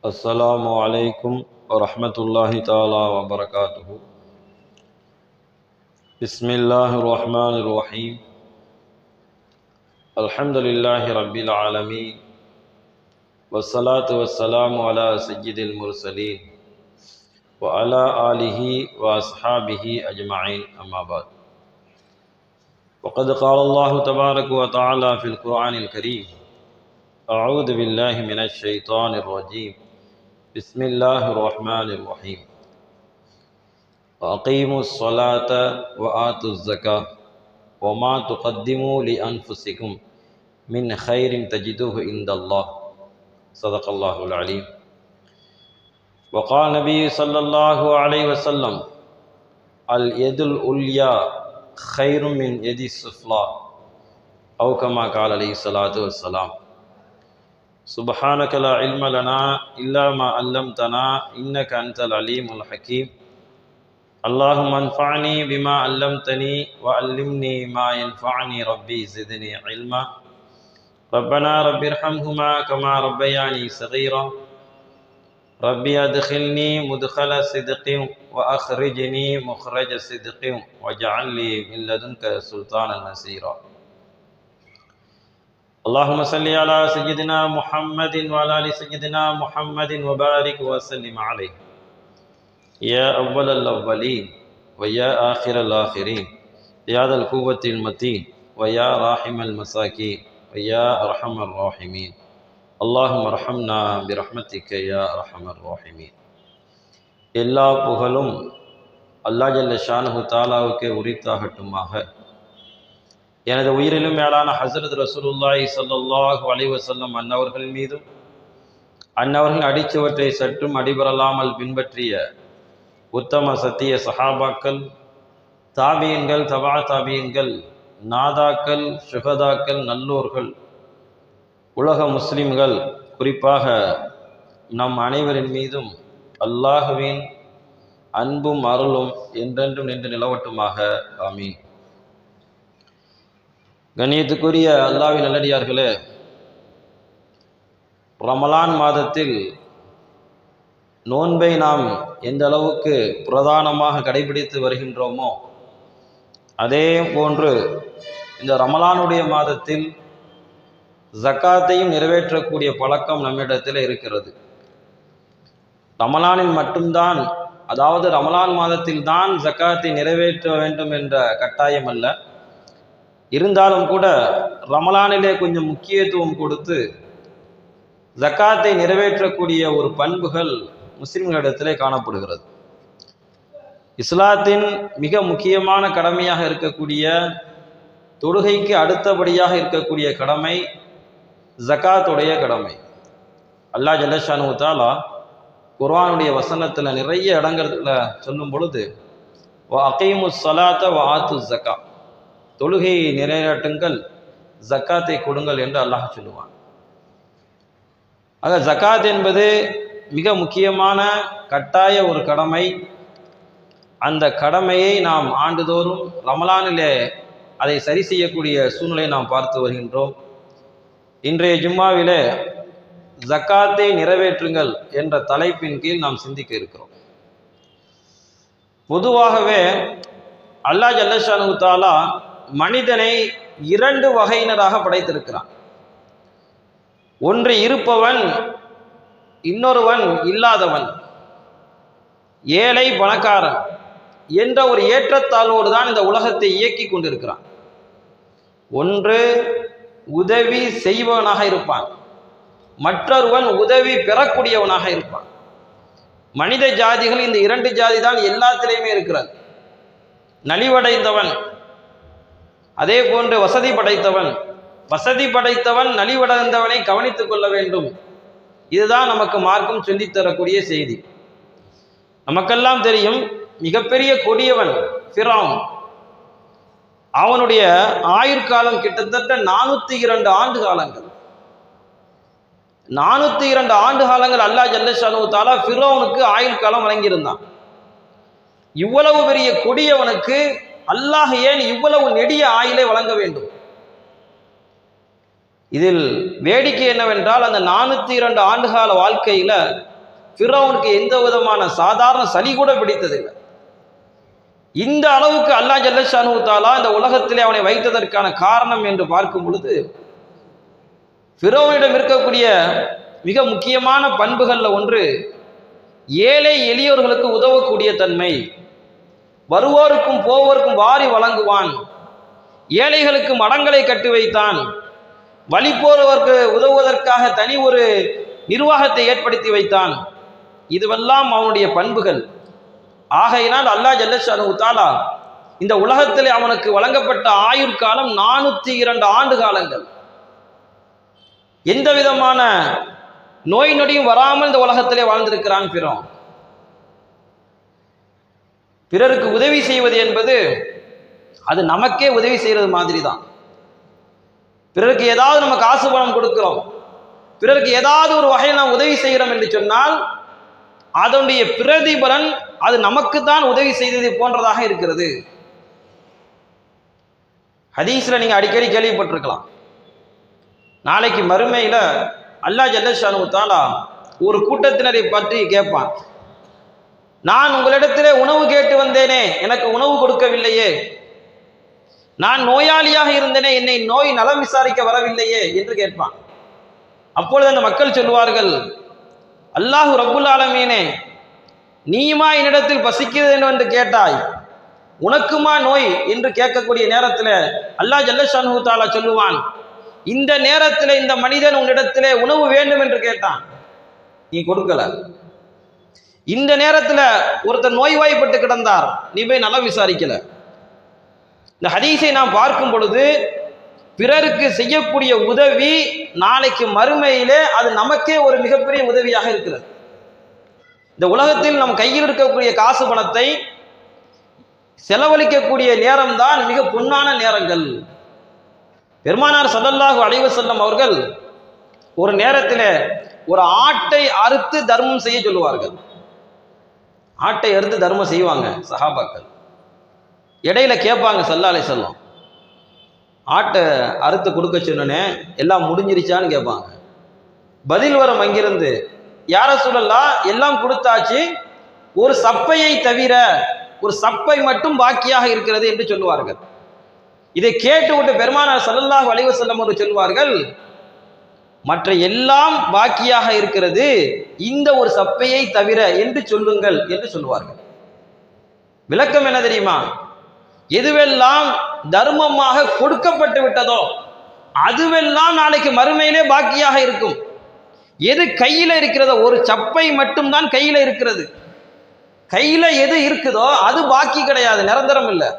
السلام عليكم ورحمة الله تعالى وبركاته. بسم الله الرحمن الرحيم. الحمد لله رب العالمين، والصلاة والسلام على سيد المرسلين وعلى آله وأصحابه أجمعين، أما بعد. وقد قال الله تبارك وتعالى في القرآن الكريم: أعوذ بالله من الشيطان الرجيم، بسم الله الرحمن الرحيم. وأقيموا الصلاة وآتوا الزكاة وما تقدموا لأنفسكم من خير تجدوه عند الله. صدق الله العليم. وقال النبي صلى الله عليه وسلم: اليد العليا خير من يد السفلى، أو كما قال عليه الصلاة والسلام. سبحانك لا علم لنا إلا ما علمتنا إنك أنت العليم الحكيم. اللهم انفعني بما علمتني وعلمني ما ينفعني ربي زدني علما. ربنا رب ارحمهما كما ربياني صغيرا. ربي أدخلني مدخل صدق وأخرجني مخرج صدق واجعل لي من لدنك سلطانا نصيرا. اللهم صل على سيدنا محمد وعلى آل سيدنا محمد وبارك وسلم عليه يا أول الأولين ويا آخر الآخرين يا ذا القوة المتين ويا راحم المساكين ويا أرحم الراحمين. اللهم ارحمنا برحمتك يا أرحم الراحمين. எல்லா புகழும் அல்லாஹ் ஜல்ல ஷானஹு தஆலாவுக்கே உரித்தாகட்டுமாக. எனது உயிரிலும் மேலான ஹஸரத் ரசூலுல்லாஹி ஸல்லல்லாஹு அலைஹி வஸல்லம் அன்னவர்கள் மீதும் அன்னவர்கள் அடிச்சுவற்றை சற்றும் அடிபரலாமல் பின்பற்றிய உத்தம சத்திய சஹாபாக்கள், தாபியன்கள், தபா தாபியன்கள், நாதாக்கள், சுகதாக்கள், நல்லோர்கள், உலக முஸ்லிம்கள், குறிப்பாக நம் அனைவரின் மீதும் அல்லாஹுவின் அன்பும் அருளும் என்றென்றும் நின்று நிலவட்டுமாக. ஆமீன். கண்ணியத்துக்குரிய அல்லாஹ்வின் நல்லடியார்களே, ரமலான் மாதத்தில் நோன்பை நாம் எந்த அளவுக்கு பிரதானமாக கடைபிடித்து வருகின்றோமோ, அதே போன்று இந்த ரமலானுடைய மாதத்தில் ஜக்காத்தையும் நிறைவேற்றக்கூடிய பழக்கம் நம்மிடத்தில் இருக்கிறது. ரமலானில் மட்டும்தான், அதாவது ரமலான் மாதத்தில் தான் ஜக்காத்தை நிறைவேற்ற வேண்டும் என்ற கட்டாயம் அல்ல. இருந்தாலும் கூட ரமலானிலே கொஞ்சம் முக்கியத்துவம் கொடுத்து ஜக்காத்தை நிறைவேற்றக்கூடிய ஒரு பண்புகள் முஸ்லிம்களிடத்திலே காணப்படுகிறது. இஸ்லாத்தின் மிக முக்கியமான கடமையாக இருக்கக்கூடிய, தொழுகைக்கு அடுத்தபடியாக இருக்கக்கூடிய கடமை ஜக்காத்துடைய கடமை. அல்லாஹ் ஜல்ல ஷானஹு தஆலா குர்ஆனுடைய வசனத்தில் நிறைய இடங்கள்ல சொல்லும் பொழுது, வ அகீமுஸ் ஸலாத்த வ ஆத்துஸ் ஸக்கா, தொழுகையை நிறைவேற்றுங்கள், ஜக்காத்தை கொடுங்கள் என்று அல்லாஹ் சொல்லுவான். ஆக ஜக்காத் என்பது மிக முக்கியமான கட்டாய ஒரு கடமை. அந்த கடமையை நாம் ஆண்டுதோறும் ரமலானிலே அதை சரி செய்யக்கூடிய சூழ்நிலையை நாம் பார்த்து வருகின்றோம். இன்றைய ஜும்மாவிலே ஜக்காத்தை நிறைவேற்றுங்கள் என்ற தலைப்பின் கீழ் நாம் சிந்திக்க இருக்கிறோம். பொதுவாகவே அல்லாஹ் ஜல்ல ஷானஹு தஆலா மனிதனை இரண்டு வகையினராக படைத்திருக்கிறான். ஒன்று இருப்பவன், இன்னொருவன் இல்லாதவன், ஏழை பணக்காரன் என்ற ஒரு ஏற்றத்தாழ்வோடு தான் இந்த உலகத்தை இயக்கி கொண்டிருக்கிறான். ஒன்று உதவி செய்பவனாக இருப்பான், மற்றொருவன் உதவி பெறக்கூடியவனாக இருப்பான். மனித ஜாதிகள் இந்த இரண்டு ஜாதி தான் எல்லாத்திலையுமே இருக்கிறது. நலிவடைந்தவன், அதே போன்று வசதி படைத்தவன். வசதி படைத்தவன் நலிவடைந்தவனை கவனித்துக் கொள்ள வேண்டும். இதுதான் நமக்கு மார்க்கம் சொல்லித்தரக்கூடிய செய்தி. நமக்கெல்லாம் தெரியும், மிகப்பெரிய கொடியவன் ஃபிரௌன். அவனுடைய ஆயுட்காலம் கிட்டத்தட்ட 402 ஆண்டு காலங்கள். 402 ஆண்டு காலங்கள் அல்லாஹ் ஜல்ல ஷானஹு தஆலா ஃபிரௌனுக்கு ஆயுள் காலம் வழங்கியிருந்தான். இவ்வளவு பெரிய கொடியவனுக்கு அல்லாஹ் ஏன் இவ்வளவு நெடிய ஆயுளை வழங்க வேண்டும்? இதில் வேடிக்கை என்னவென்றால், அந்த 402 ஆண்டுகால வாழ்க்கையில் ஃபிரௌனுக்கு எந்த விதமான சாதாரண சளி கூட பிடித்ததில்லை. இந்த அளவுக்கு அல்லாஹ் ஜல்லஷானு தஆலா இந்த உலகத்திலே அவனை வைத்ததற்கான காரணம் என்று பார்க்கும் பொழுது, ஃபிரௌனிடம் இருக்கக்கூடிய மிக முக்கியமான பண்புகள்ல ஒன்று ஏழை எளியோர்களுக்கு உதவக்கூடிய தன்மை. வருவோருக்கும் போவோருக்கும் வாரி வழங்குவான், ஏழைகளுக்கு மடங்களை கட்டி வைத்தான், வழிபோறவருக்கு உதவுவதற்காக தனி ஒரு நிர்வாகத்தை ஏற்படுத்தி வைத்தான். இதுவெல்லாம் அவனுடைய பண்புகள். ஆகையினால் அல்லாஹ் ஜல்லஷானு தஆலா இந்த உலகத்திலே அவனுக்கு வழங்கப்பட்ட ஆயுட்காலம் 402 ஆண்டு காலங்கள். எந்த விதமான நோய் நொடியும் வராமல் இந்த உலகத்திலே வாழ்ந்திருக்கிறான் ஃபிரௌன். பிறருக்கு உதவி செய்வது என்பது அது நமக்கே உதவி செய்யறது மாதிரி தான். பிறருக்கு ஏதாவது நம்ம காசு பணம் கொடுக்கிறோம், பிறருக்கு ஏதாவது ஒரு வகையில் நாம் உதவி செய்கிறோம் என்று சொன்னால் அதனுடைய பிரதிபலன் அது நமக்கு தான் உதவி செய்தது போன்றதாக இருக்கிறது. ஹதீஸ்ல நீங்க அடிக்கடி கேள்விப்பட்டிருக்கலாம், நாளைக்கு மறுமையில அல்லாஹ் ஜல்லஷானு தஆலா ஒரு கூட்டத்தினரை பற்றி கேட்பான். நான் உங்களிடத்திலே உணவு கேட்டு வந்தேனே, எனக்கு உணவு கொடுக்கவில்லையே. நான் நோயாளியாக இருந்தேனே, என்னை நோய் நலம் விசாரிக்க வரவில்லையே என்று கேட்பான். அப்பொழுது அந்த மக்கள் சொல்லுவார்கள், அல்லாஹு ரப்புல் ஆலமீனே, நீயுமா என்னிடத்தில் பசிக்கிறது என்று கேட்டாய், உனக்குமா நோய் என்று கேட்கக்கூடிய நேரத்தில் அல்லாஹ் ஜல்லஷானு தஆலா சொல்லுவான், இந்த நேரத்தில் இந்த மனிதன் உன்னிடத்திலே உணவு வேண்டும் என்று கேட்டான், நீ கொடுக்கல. இந்த நேரத்தில் ஒருத்தர் நோய்வாய்ப்பட்டு கிடந்தார், நீ போய் நல்லா விசாரிக்கல. இந்த ஹதீஸை நாம் பார்க்கும் பொழுது பிறருக்கு செய்யக்கூடிய உதவி நாளைக்கு மறுமையிலே அது நமக்கே ஒரு மிகப்பெரிய உதவியாக இருக்கிறது. இந்த உலகத்தில் நம் கையில் இருக்கக்கூடிய காசு பணத்தை செலவழிக்கக்கூடிய நேரம்தான் மிக பொன்னான நேரங்கள். பெருமானார் ஸல்லல்லாஹு அலைஹி வஸல்லம் அவர்கள் ஒரு நேரத்தில் ஒரு ஆட்டை அறுத்து தர்மம் செய்ய சொல்லுவார்கள். ஆட்டை அறுத்து தர்மம் செய்வாங்க சஹாபாக்கள். இடையில கேட்பாங்க ஸல்லல்லாஹு அலைஹி வஸல்லம், ஆட்டை அறுத்து கொடுக்க சொன்னனே எல்லாம் முடிஞ்சிருச்சான்னு கேட்பாங்க. பதில் வரும் அங்கிருந்து, யார ரசூலல்லாஹ் எல்லாம் கொடுத்தாச்சு, ஒரு சப்பையை தவிர ஒரு சப்பை மட்டும் பாக்கியாக இருக்கிறது என்று சொல்லுவார்கள். இதை கேட்டுவிட்டு பெருமானார் ஸல்லல்லாஹு அலைஹி வஸல்லம் அவர்கள் சொல்வார்கள், மற்ற எல்லாம் பாக்கியாக இருக்கிறது, இந்த ஒரு சப்பையை தவிர என்று சொல்லுங்கள் என்று சொல்லுவார்கள். விளக்கம் என்ன தெரியுமா? எதுவெல்லாம் தர்மமாக கொடுக்கப்பட்டு விட்டதோ அதுவெல்லாம் நாளைக்கு மறுமையிலே பாக்கியாக இருக்கும். எது கையில இருக்கிறதோ, ஒரு சப்பை மட்டும்தான் கையில இருக்கிறது, கையில எது இருக்குதோ அது பாக்கி கிடையாது, நிரந்தரம் இல்லை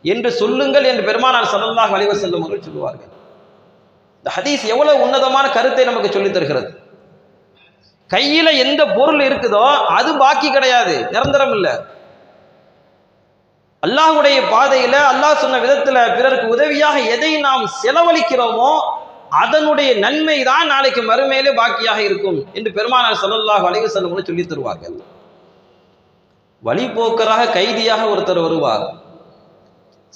என்று சொல்லுங்கள் என்று பெருமானார் ஸல்லல்லாஹு அலைஹி வஸல்லம் அவர்கள் சொல்லுவார்கள். இந்த ஹதீஸ் எவ்வளவு உன்னதமான கருத்தை நமக்கு சொல்லித் தருகிறது. கையில எந்த பொருள் இருக்குதோ அது பாக்கி கிடையாது, நிரந்தரம் இல்லை. அல்லாஹ்வுடைய பாதையில அல்லாஹ் சொன்ன விதத்துல பிறருக்கு உதவியாக எதை நாம் செலவழிக்கிறோமோ அதனுடைய நன்மை தான் நாளைக்கு மறுமையிலே பாக்கியாக இருக்கும் என்று பெருமானார் ஸல்லல்லாஹு அலைஹி வஸல்லம் சொல்லித் தருவார்கள். வழிபோக்கராக கைதியாக ஒருத்தர் வருவார்.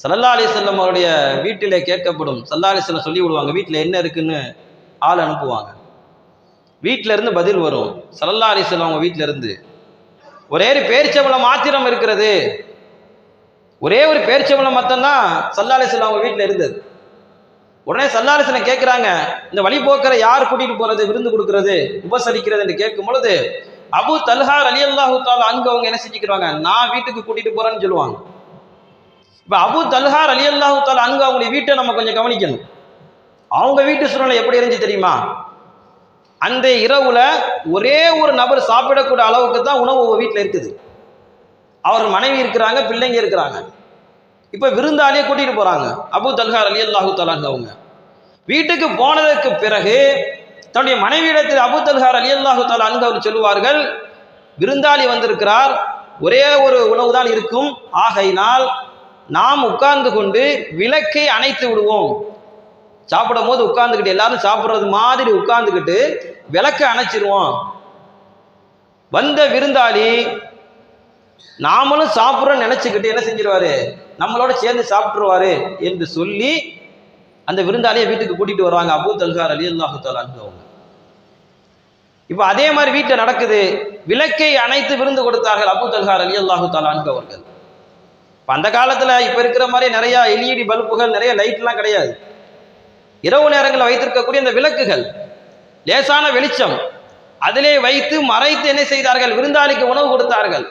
ஸல்லல்லாஹு அலைஹி வஸல்லம் அவருடைய வீட்டிலே கேட்கப்படும். ஸல்லல்லாஹு அலைஹி வஸல்லம் சொல்லி விடுவாங்க, வீட்டில் என்ன இருக்குன்னு ஆள் அனுப்புவாங்க. வீட்டில இருந்து பதில் வரும். ஸல்லல்லாஹு அலைஹி வஸல்லம் அவங்க வீட்டில இருந்து ஒரே ஒரு பேரிச்சம்பழம் மாத்திரம் இருக்கிறது, ஒரே ஒரு பேரிச்சம்பழம் மட்டும்தான் ஸல்லல்லாஹு அலைஹி வஸல்லம் அவங்க வீட்டில் இருந்தது. உடனே ஸல்லல்லாஹு அலைஹி வஸல்லம் கேட்குறாங்க, இந்த வழிபோக்கரை யார் கூட்டிட்டு போறது, விருந்து கொடுக்கறது, உபசரிக்கிறது என்று கேட்கும் பொழுது அபூ தல்ஹா ரலியல்லாஹு தஆலா அன்ஹு அவங்க என்ன செஞ்சுக்கிறாங்க, நான் வீட்டுக்கு கூட்டிட்டு போறேன்னு சொல்லுவாங்க. இப்போ அபூ தல்ஹா ரலியல்லாஹு தஆலா அன்ஹு அவங்களுடைய வீட்டை நம்ம கொஞ்சம் கவனிக்கணும். அவங்க வீட்டு சூழ்நிலை எப்படி இருந்துச்சு தெரியுமா? அந்த இரவுல ஒரே ஒரு நபர் சாப்பிடக்கூடிய அளவுக்கு தான் உணவு வீட்டில் இருக்குது. அவர் மனைவி இருக்கிறாங்க, பிள்ளைங்க இருக்கிறாங்க. இப்போ விருந்தாளியை கூட்டிட்டு போறாங்க. அபூ தல்ஹா ரலியல்லாஹு தஆலா அவங்க வீட்டுக்கு போனதற்கு பிறகு தன்னுடைய மனைவியிடத்தில் அபூ தல்ஹா ரலியல்லாஹு தஆலா அவர் சொல்லுவார்கள், விருந்தாளி வந்திருக்கிறார், ஒரே ஒரு உணவு தான் இருக்கும், ஆகையினால் நாம் உட்கார்ந்து கொண்டு விளக்கை அணைத்து விடுவோம். சாப்பிடும் போது உட்கார்ந்துக்கிட்டு எல்லாரும் சாப்பிட்றது மாதிரி உட்கார்ந்துக்கிட்டு விளக்கை அணைச்சிருவோம். வந்த விருந்தாளி நாமளும் சாப்பிட்றோன்னு நினைச்சுக்கிட்டு என்ன செஞ்சிருவாரு, நம்மளோட சேர்ந்து சாப்பிட்டுருவாரு என்று சொல்லி அந்த விருந்தாளியை வீட்டுக்கு கூட்டிட்டு வருவாங்க அபூ தல்ஹா ரலியல்லாஹு தஆலா அவங்க. இப்போ அதே மாதிரி வீட்டில் நடக்குது. விளக்கை அணைத்து விருந்து கொடுத்தார்கள் அபூ தல்ஹா ரலியல்லாஹு தஆலா அன்ஹு அவர்கள். இப்போ அந்த காலத்தில் இப்போ இருக்கிற மாதிரி நிறைய எல்இடி பல்புகள், நிறைய லைட்லாம் கிடையாது. இரவு நேரங்களில் வைத்திருக்கக்கூடிய அந்த விளக்குகள், லேசான வெளிச்சம், அதிலே வைத்து மறைத்து என்ன செய்தார்கள்? விருந்தாளிக்கு உணவு கொடுத்தார்கள்.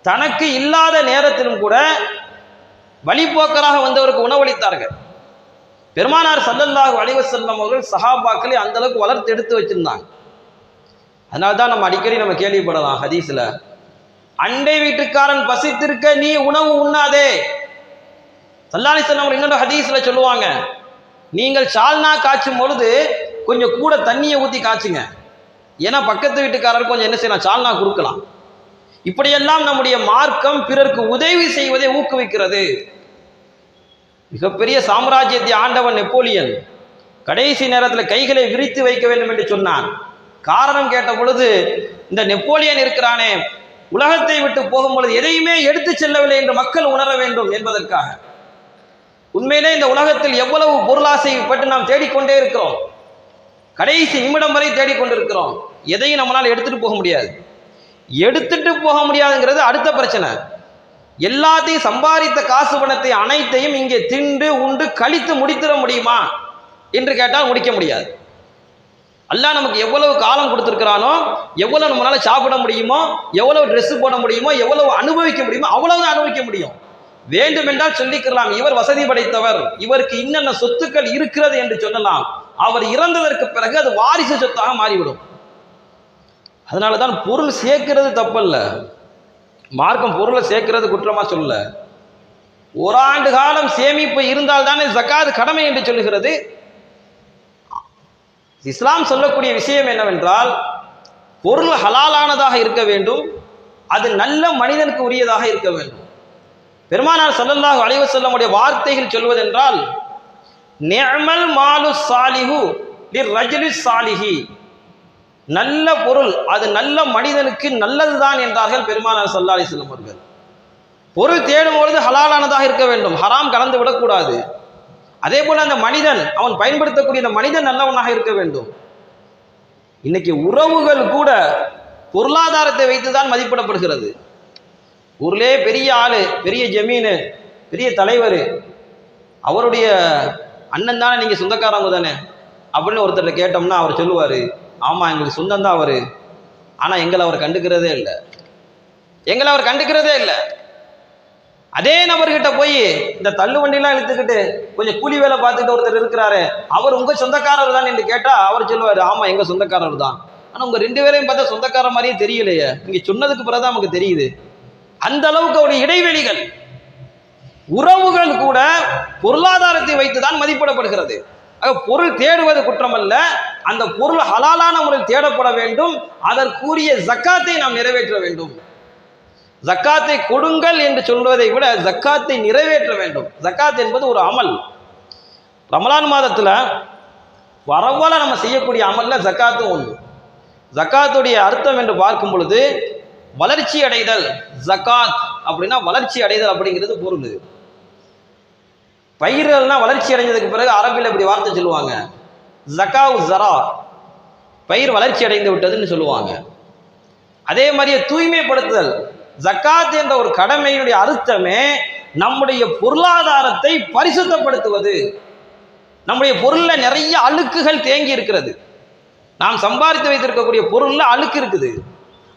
தனக்கு இல்லாத நேரத்திலும் கூட வழிபோக்கராக வந்தவருக்கு உணவளித்தார்கள். பெருமானார் ஸல்லல்லாஹு அலைஹி வஸல்லம் அவர்கள் சஹாபாக்களை அந்த அளவுக்கு வளர்த்து எடுத்து வச்சிருந்தாங்க. அதனால தான் நம்ம அடிக்கடி கேள்விப்படலாம் ஹதீஸ்ல, அண்டை வீட்டுக்காரன் பசித்திருக்க நீ உணவு உண்ணாதே. ஸல்லல்லாஹு அலைஹி வஸல்லம் இன்னொரு ஹதீஸ்ல சொல்லுவாங்க, நீங்கள் சால்னா காய்ச்சும் பொழுது கொஞ்சம் கூட தண்ணியை ஊற்றி காய்ச்சுங்க. ஏன்னா பக்கத்து வீட்டுக்காரர் கொஞ்சம் என்ன செய்யலாம், சால்னா கொடுக்கலாம். இப்படியெல்லாம் நம்முடைய மார்க்கம் பிறருக்கு உதவி செய்வதை ஊக்குவிக்கிறது. மிகப்பெரிய சாம்ராஜ்யத்தை ஆண்டவன் நெப்போலியன் கடைசி நேரத்தில் கைகளை விரித்து வைக்க வேண்டும் என்று சொன்னான். காரணம் கேட்ட பொழுது, இந்த நெப்போலியன் இருக்கிறானே, உலகத்தை விட்டு போகும் பொழுது எதையுமே எடுத்து செல்லவில்லை என்று மக்கள் உணர வேண்டும் என்பதற்காக. உண்மையிலே இந்த உலகத்தில் எவ்வளவு பொருளாசை பற்றி நாம் தேடிக்கொண்டே இருக்கிறோம். கடைசி நிமிடம் வரை தேடிக்கொண்டிருக்கிறோம். எதையும் நம்மளால் எடுத்துட்டு போக முடியாது. எடுத்துட்டு போக முடியாதுங்கிறது அடுத்த பிரச்சனை. எல்லாத்தையும் சம்பாதித்த காசு பணத்தை அனைத்தையும் இங்கே திண்டு உண்டு கழித்து முடித்திட முடியுமா என்று கேட்டால் முடிக்க முடியாது. அல்லாஹ் நமக்கு எவ்வளவு காலம் கொடுத்துருக்கிறானோ, எவ்வளவு நம்மளால சாப்பிட முடியுமோ, எவ்வளவு ட்ரெஸ் போட முடியுமோ, எவ்வளவு அனுபவிக்க முடியுமோ அவ்வளவு அனுபவிக்க முடியும். வேண்டுமென்றால் சொல்லிக்கலாம், இவர் வசதி படைத்தவர், இவருக்கு இன்னென்ன சொத்துக்கள் இருக்கிறது என்று சொல்லலாம். அவர் இறந்ததற்கு பிறகு அது வாரிசு சொத்தாக மாறிவிடும். அதனால தான் பொருள் சேர்க்கிறது தப்பல்ல. மார்க்கம் பொருளை சேர்க்கிறது குற்றமா சொல்ல. ஓராண்டு காலம் சேமிப்பு இருந்தால் தானே ஜகாத் கடமை என்று சொல்லுகிறது. இஸ்லாம் சொல்லக்கூடிய விஷயம் என்னவென்றால், பொருள் ஹலாலானதாக இருக்க வேண்டும், அது நல்ல மனிதனுக்கு உரியதாக இருக்க வேண்டும். பெருமானார் ஸல்லல்லாஹு அலைஹி வஸல்லமுடைய வார்த்தைகள் சொல்வதென்றால், நிஅமல் மாலு சாலிஹு லிர்ரஜுலி சாலிஹி, நல்ல பொருள் அது நல்ல மனிதனுக்கு நல்லதுதான் என்றார்கள் பெருமானார் ஸல்லல்லாஹு அலைஹி வஸல்லம் அவர்கள். பொருள் தேடும் பொழுது ஹலாலானதாக இருக்க வேண்டும், ஹராம் கலந்து விடக்கூடாது. அதே போல அந்த மனிதன், அவன் பயன்படுத்தக்கூடிய அந்த மனிதன் நல்லவனாக இருக்க வேண்டும். இன்னைக்கு உறவுகள் கூட பொருளாதாரத்தை வைத்துதான் மதிப்பிடப்படுகிறது. ஊர்லே பெரிய ஆளு, பெரிய ஜமீனு, பெரிய தலைவர், அவருடைய அண்ணன் தானே நீங்க சொந்தக்காரங்க தானே அப்படின்னு ஒருத்தர் கேட்டோம்னா அவர் சொல்லுவாரு, ஆமா எங்களுக்கு சொந்தம் தான் அவரு, ஆனா எங்களை அவர் கண்டுக்கிறதே இல்லை, எங்களை அவர் கண்டுக்கிறதே இல்லை. அதே நபர்கிட்ட போய் இந்த தள்ளு வண்டிலாம் இழுத்துக்கிட்டு கொஞ்சம் கூலி வேலை பார்த்துட்டு ஒருத்தர் இருக்கிறாரு, அவர் உங்க சொந்தக்காரர் தான் என்று கேட்டா அவர் சொல்லுவாரு, ஆமா எங்க சொந்தக்காரர் தான், ஆனா உங்க ரெண்டு பேரையும் பார்த்தா சொந்தக்கார மாதிரியே தெரியலையே, நீங்க சொன்னதுக்கு பிறகுதான் நமக்கு தெரியுது. அந்த அளவுக்கு அவருடைய இடைவெளிகள். உறவுகள் கூட பொருளாதாரத்தை வைத்துதான் மதிப்பிடப்படுகிறது. பொருள் தேடுவது குற்றம் அல்ல, அந்த பொருள் ஹலாலான முறையில் தேடப்பட வேண்டும். அதற்குரிய ஜக்காத்தை நாம் நிறைவேற்ற வேண்டும். ஜக்காத்தை கொடுங்கள் என்று சொல்வதை விட ஜக்காத்தை நிறைவேற்ற வேண்டும். ஜக்காத் என்பது ஒரு அமல். ரமலான் மாதத்துல வரவல நம்ம செய்யக்கூடிய அமல்ல ஜக்காத்தும் ஒன்று. ஜக்காத்துடைய அர்த்தம் என்று பார்க்கும் பொழுது வளர்ச்சி அடைதல். ஜக்காத் அப்படின்னா வளர்ச்சி அடைதல் அப்படிங்கிறது பொருள். பயிர்கள்னா வளர்ச்சி அடைஞ்சதுக்கு பிறகு அரபில் இப்படி வார்த்தை சொல்லுவாங்க, ஜகாவு ஜரா, பயிர் வளர்ச்சி அடைந்து விட்டதுன்னு சொல்லுவாங்க. அதே மாதிரியே தூய்மைப்படுத்துதல். ஜக்காத் என்ற ஒரு கடமையினுடைய அர்த்தமே நம்முடைய பொருளாதாரத்தை பரிசுத்தப்படுத்துவது. நம்முடைய பொருள்ல நிறைய அழுக்குகள் தேங்கி இருக்கிறது. நாம் சம்பாதித்து வைத்திருக்கக்கூடிய பொருள்ல அழுக்கு இருக்குது.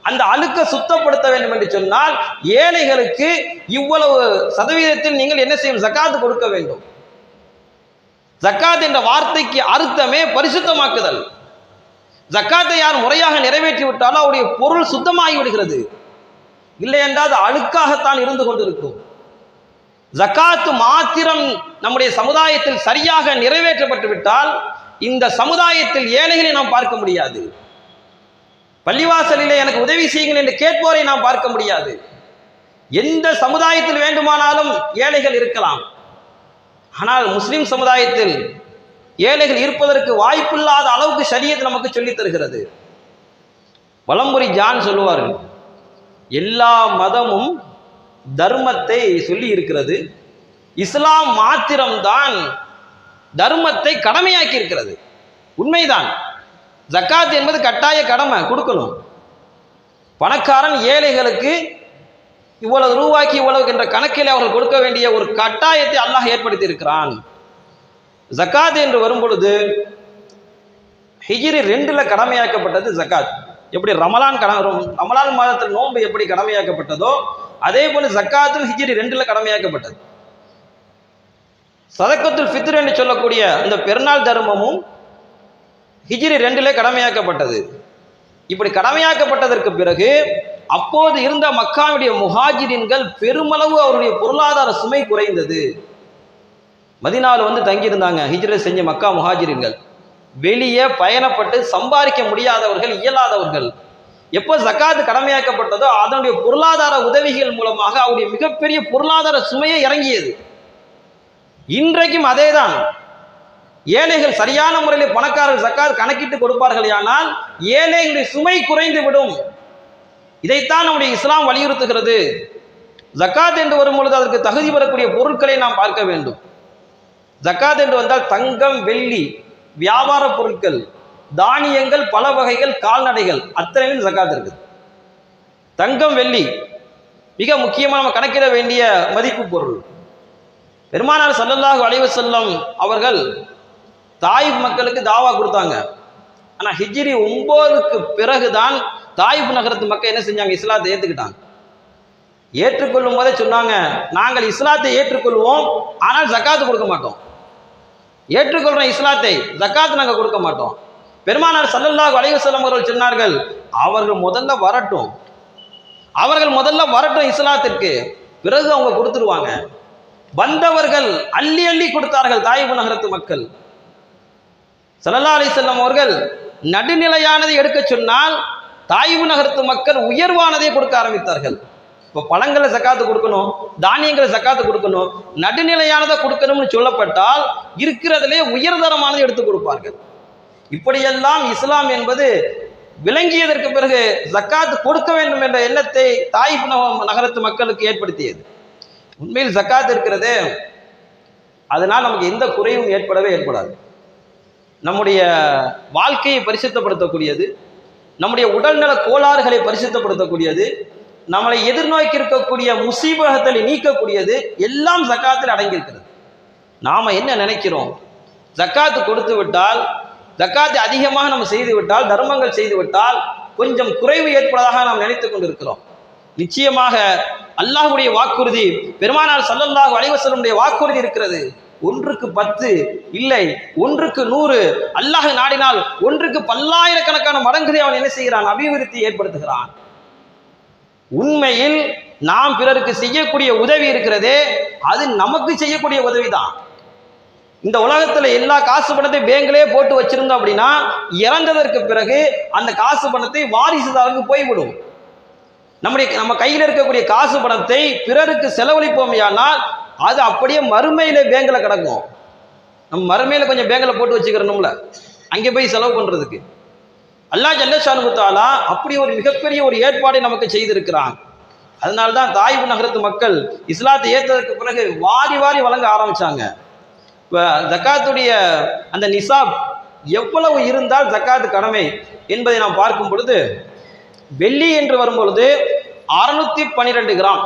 அந்த அழுக்கை சுத்தப்படுத்த வேண்டும் என்று சொன்னால் ஏழைகளுக்கு இவ்வளவு சதவீதத்தில் நீங்கள் என்ன செய்யும், ஜக்காத் கொடுக்க வேண்டும். ஜக்காத் என்ற வார்த்தைக்கு அர்த்தமே பரிசுத்தமாக்குதல். ஜக்காத்தை யார் முறையாக நிறைவேற்றி விட்டாலும் அவருடைய பொருள் சுத்தமாகி விடுகிறது. இல்லை என்றால் அது அழுக்காகத்தான் இருந்து கொண்டிருக்கும். ஜக்காத்து மாத்திரம் நம்முடைய சமுதாயத்தில் சரியாக நிறைவேற்றப்பட்டு விட்டால் இந்த சமுதாயத்தில் ஏழைகளை நாம் பார்க்க முடியாது. பள்ளிவாசலிலே எனக்கு உதவி செய்யுங்கள் என்று கேட்போரை நாம் பார்க்க முடியாது. எந்த சமுதாயத்தில் வேண்டுமானாலும் ஏழைகள் இருக்கலாம். ஆனால் முஸ்லிம் சமுதாயத்தில் ஏழைகள் இருப்பதற்கு வாய்ப்பில்லாத அளவுக்கு ஷரியத் நமக்கு சொல்லித் தருகிறது. வலம்புரி ஜான் சொல்லுவார்கள், எல்லா மதமும் தர்மத்தை சொல்லி இருக்கிறது, இஸ்லாம் மாத்திரம்தான் தர்மத்தை கடமையாக்கி இருக்கிறது. உண்மைதான். ஜக்காத் என்பது கட்டாய கடமை, கொடுக்கணும். பணக்காரன் ஏழைகளுக்கு இவ்வளவு ரூபாய்க்கு இவ்வளவு என்ற கணக்கில் அவர்கள் கொடுக்க வேண்டிய ஒரு கட்டாயத்தை அல்லாஹ் ஏற்படுத்தி இருக்கிறான். ஜக்காத் என்று வரும் பொழுது ஹிஜ்ரி 2ல் கடமையாக்கப்பட்டது ஜக்காத். எப்படி ரமலான் மாதத்தில் நோன்பு எப்படி கடமையாக்கப்பட்டதோ அதே போல ஜக்காத்தும் ஹிஜ்ரி 2ல் கடமையாக்கப்பட்டது. சதக்கத்துல் ஃபித்ர் என்று சொல்லக்கூடிய இந்த பெருநாள் தர்மமும் ஹிஜ்ரி 2லே கடமையாக்கப்பட்டது. இப்படி கடமையாக்கப்பட்டதற்கு பிறகு அப்போது இருந்த மக்காவுடைய முஹாஜிரின்கள் பெருமளவு அவருடைய பொருளாதார சுமை குறைந்தது. மதீனாவில் வந்து தங்கியிருந்தாங்க ஹிஜ்ரத் செஞ்ச மக்கா முஹாஜிரின்கள். வெளியே பயணப்பட்டு சம்பாதிக்க முடியாதவர்கள், இயலாதவர்கள். எப்போ ஜக்காத் கடமையாக்கப்பட்டதோ அதனுடைய பொருளாதார உதவிகள் மூலமாக அவருடைய மிகப்பெரிய பொருளாதார சுமையை இறங்கியது. இன்றைக்கும் அதேதான். ஏழைகள் சரியான முறையில் பணக்காரர்கள் ஜக்காத் கணக்கிட்டு கொடுப்பார்கள், ஆனால் ஏழைகளுடைய சுமை குறைந்து விடும். இதைத்தான் நம்முடைய இஸ்லாம் வலியுறுத்துகிறது. ஜக்காத் என்று வரும்பொழுது அதற்கு தகுதி பெறக்கூடிய பொருட்களை நாம் பார்க்க வேண்டும். ஜக்காத் என்று வந்தால் தங்கம், வெள்ளி, வியாபார பொருட்கள், தானியங்கள், பல வகைகள், கால்நடைகள் அத்தனையும் ஜக்காத் இருக்குது. தங்கம், வெள்ளி மிக முக்கியமாக நம்ம கணக்கிட வேண்டிய மதிப்பு பொருள். பெருமானார் ஸல்லல்லாஹு அலைஹி வஸல்லம் அவர்கள் தாயிப் மக்களுக்கு தாவா கொடுத்தாங்க. ஆனால் ஹிஜ்ரி 9க்கு பிறகுதான் தாயிப் நகரத்து மக்கள் என்ன செஞ்சாங்க, இஸ்லாத்தை ஏற்றுக்கிட்டாங்க. ஏற்றுக்கொள்ளும் போதே சொன்னாங்க, நாங்கள் இஸ்லாத்தை ஏற்றுக்கொள்வோம், ஆனால் ஜக்காத்து கொடுக்க மாட்டோம். ஏற்றுக்கொள்றோம் இஸ்லாத்தை, ஜக்காத்து நாங்கள் கொடுக்க மாட்டோம். பெருமானார் ஸல்லல்லாஹு அலைஹி வஸல்லம் அவர்கள் சொன்னார்கள், அவர்கள் முதல்ல வரட்டும் இஸ்லாத்திற்கு, பிறகு அவங்க கொடுத்துருவாங்க. வந்தவர்கள் அள்ளி அள்ளி கொடுத்தார்கள் தாயிப் நகரத்து மக்கள். ஸல்லல்லாஹு அலைஹி வஸல்லம் அவர்கள் நடுநிலையானதை எடுக்க சொன்னால் தாயிப் நகரத்து மக்கள் உயர்வானதை கொடுக்க ஆரம்பித்தார்கள். இப்போ பழங்களை ஜக்காத்து கொடுக்கணும், தானியங்களை ஜக்காத்து கொடுக்கணும், நடுநிலையானதை கொடுக்கணும்னு சொல்லப்பட்டால் இருக்கிறதிலே உயர்தரமானதை எடுத்து கொடுப்பார்கள். இப்படியெல்லாம் இஸ்லாம் என்பது விளங்கியதற்கு பிறகு ஜக்காத்து கொடுக்க வேண்டும் என்ற எண்ணத்தை தாயிப் நகரத்து மக்களுக்கு ஏற்படுத்தியது. உண்மையில் ஜக்காத் இருக்கிறது, அதனால் நமக்கு எந்த குறையும் ஏற்படாது. நம்முடைய வாழ்க்கையை பரிசுத்தப்படுத்தக்கூடியது, நம்முடைய உடல்நல கோளாறுகளை பரிசுத்தப்படுத்தக்கூடியது, நம்மளை எதிர்நோக்கி இருக்கக்கூடிய முசீபகத்தை நீக்கக்கூடியது எல்லாம் ஜக்காத்தில் அடங்கியிருக்கிறது. நாம் என்ன நினைக்கிறோம், ஜக்காத்து கொடுத்து விட்டால், ஜக்காத்தை அதிகமாக நம்ம செய்து விட்டால், தர்மங்கள் செய்து விட்டால் கொஞ்சம் குறைவு ஏற்படுவதாக நாம் நினைத்து கொண்டிருக்கிறோம். நிச்சயமாக அல்லாஹ்வுடைய வாக்குறுதி, பெருமானார் ஸல்லல்லாஹு அலைஹி வஸல்லம் வாக்குறுதி இருக்கிறது. 1க்கு 10 இல்லை, 1க்கு 100. அல்லாஹ் நாடினால் 1க்கு பல்லாயிரக்கணக்கான மடங்குகளை அவன் என்ன செய்கிறான், அபிவிருத்தி ஏற்படுத்துகிறான். உண்மையில் நாம் பிறருக்கு செய்யக்கூடிய உதவி இருக்கிறதே, அது நமக்கு செய்யக்கூடிய உதவி தான். இந்த உலகத்தில் எல்லா காசு பணத்தை பேங்கிலே போட்டு வச்சிருந்தோம் அப்படின்னா இறந்ததற்கு பிறகு அந்த காசு பணத்தை வாரிசுதாரருக்கு போய்விடும். நம்ம கையில் இருக்கக்கூடிய காசு பணத்தை பிறருக்கு செலவழிப்போமையானால் அது அப்படியே மறுமையில பேங்கில் கிடக்கும். நம்ம மறுமையில கொஞ்சம் பேங்கில் போட்டு வச்சுக்கிறோம்ல, அங்கே போய் செலவு பண்ணுறதுக்கு. அல்லாஹ் ஜல்ல ஷானுஹு தஆலா அப்படி ஒரு மிகப்பெரிய ஒரு ஏற்பாடை நமக்கு செய்திருக்கிறான். அதனால்தான் தாயிப் நகரத்து மக்கள் இஸ்லாத்தை ஏற்றதற்கு பிறகு வாரி வாரி வழங்க ஆரம்பிச்சாங்க. இப்போ ஜக்காத்துடைய அந்த நிசாப் எவ்வளவு இருந்தால் ஜக்காத்து கடமை என்பதை நாம் பார்க்கும் பொழுது, வெள்ளி என்று வரும்பொழுது 612 கிராம்,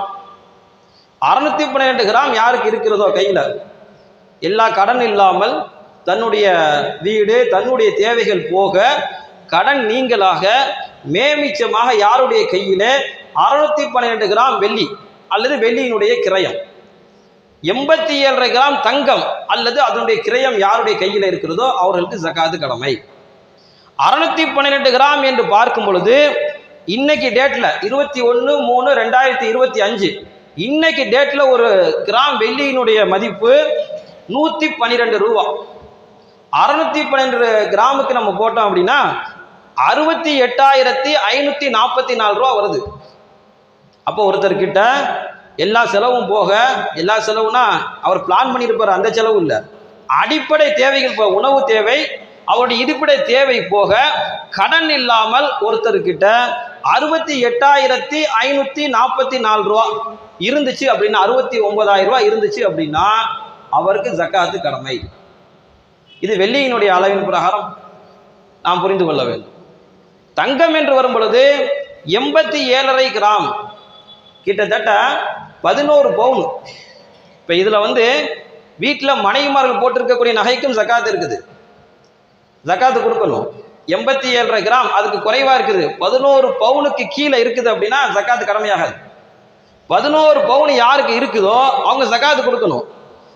612 கிராம் யாருக்கு இருக்கிறதோ கையில், எல்லா கடன் இல்லாமல் தன்னுடைய வீடு, தன்னுடைய தேவைகள் போக கடன் நீங்களாக மேமிச்சமாக யாருடைய கையிலே 612 கிராம் வெள்ளி அல்லது வெள்ளியினுடைய கிரயம், 87 கிராம் தங்கம் அல்லது அதனுடைய கிரயம் யாருடைய கையில் இருக்கிறதோ அவர்களுக்கு ஜக்காத்து கடமை. 612 கிராம் என்று பார்க்கும் பொழுது இன்னைக்கு டேட்ல 21/3/2025 இன்னைக்கு டேட்ல ஒரு கிராம் வெள்ளியினுடைய மதிப்பு 112 ரூபா. 612 கிராமுக்கு நம்ம போட்டோம் அப்படின்னா 68,544 ரூபா வருது. அப்போ ஒருத்தர்கிட்ட எல்லா செலவும் போக, எல்லா செலவுனா அவர் பிளான் பண்ணியிருப்பார், அந்த செலவு இல்லை, அடிப்படை தேவைகள் போக, உணவு தேவை, அவருடைய இருப்பிட தேவை போக கடன் இல்லாமல் ஒருத்தர்கிட்ட 68,544 ரூபா இருந்துச்சு அப்படின்னா, 69,000 ரூபா இருந்துச்சு அப்படின்னா அவருக்கு ஜக்காத்து கடமை. இது வெள்ளியினுடைய அளவின் பிரகாரம். நாம் புரிந்து கொள்ள வேண்டும். தங்கம் என்று வரும் பொழுது 87.5 கிராம், கிட்டத்தட்ட 11 பவுன். இப்போ இதில் வீட்டில் மனைவிமார்கள் போட்டிருக்கக்கூடிய நகைக்கும் ஜக்காத் இருக்குது, ஜக்காத்து கொடுக்கணும். 87.5 கிராம் அதுக்கு குறைவா இருக்குது, 11 பவுனுக்கு கீழே இருக்குது அப்படின்னா ஜக்காத்து கடமையாகாது. 11 பவுன் யாருக்கு இருக்குதோ அவங்க ஜக்காத்து கொடுக்கணும்.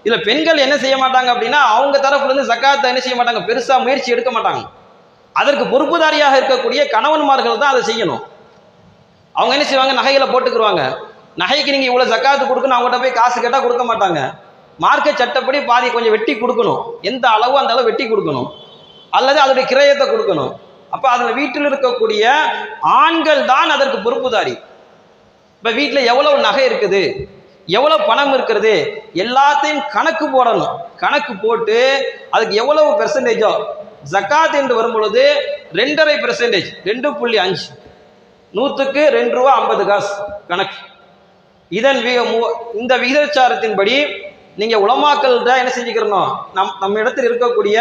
இதுல பெண்கள் என்ன செய்ய மாட்டாங்க அப்படின்னா அவங்க தரப்புல இருந்து ஜக்காத்தை என்ன செய்ய மாட்டாங்க, பெருசா முயற்சி எடுக்க மாட்டாங்க. அதற்கு பொறுப்புதாரியாக இருக்கக்கூடிய கணவன்மார்கள் தான் அதை செய்யணும். அவங்க என்ன செய்வாங்க, நகைகளை போட்டுக்குருவாங்க. நகைக்கு நீங்க இவ்வளவு ஜக்காத்து கொடுக்கணும், அவங்ககிட்ட போய் காசு கேட்டா கொடுக்க மாட்டாங்க. மார்க்க சட்டப்படி பாதி கொஞ்சம் வெட்டி கொடுக்கணும், எந்த அளவு அந்த அளவு வெட்டி கொடுக்கணும், அல்லது அதோடைய கிரயத்தை கொடுக்கணும். அப்ப அதுல வீட்டில் இருக்கக்கூடிய ஆண்கள் தான் அதற்கு பொறுப்புதாரி. இப்ப வீட்டுல எவ்வளவு நகை இருக்குது, எவ்வளவு பணம் இருக்கிறது, எல்லாத்தையும் கணக்கு போடணும். கணக்கு போட்டு அதுக்கு எவ்வளவு பெர்சன்டேஜோ ஜக்காத் என்று வரும் பொழுது 2.5%, 2.5, 100க்கு 2 ரூபா 50 காசு கணக்கு. இதன் இந்த விகிதாச்சாரத்தின்படி நீங்க உலமாக்கள் தான் என்ன செஞ்சுக்கிறணும், நம்ம இடத்தில் இருக்கக்கூடிய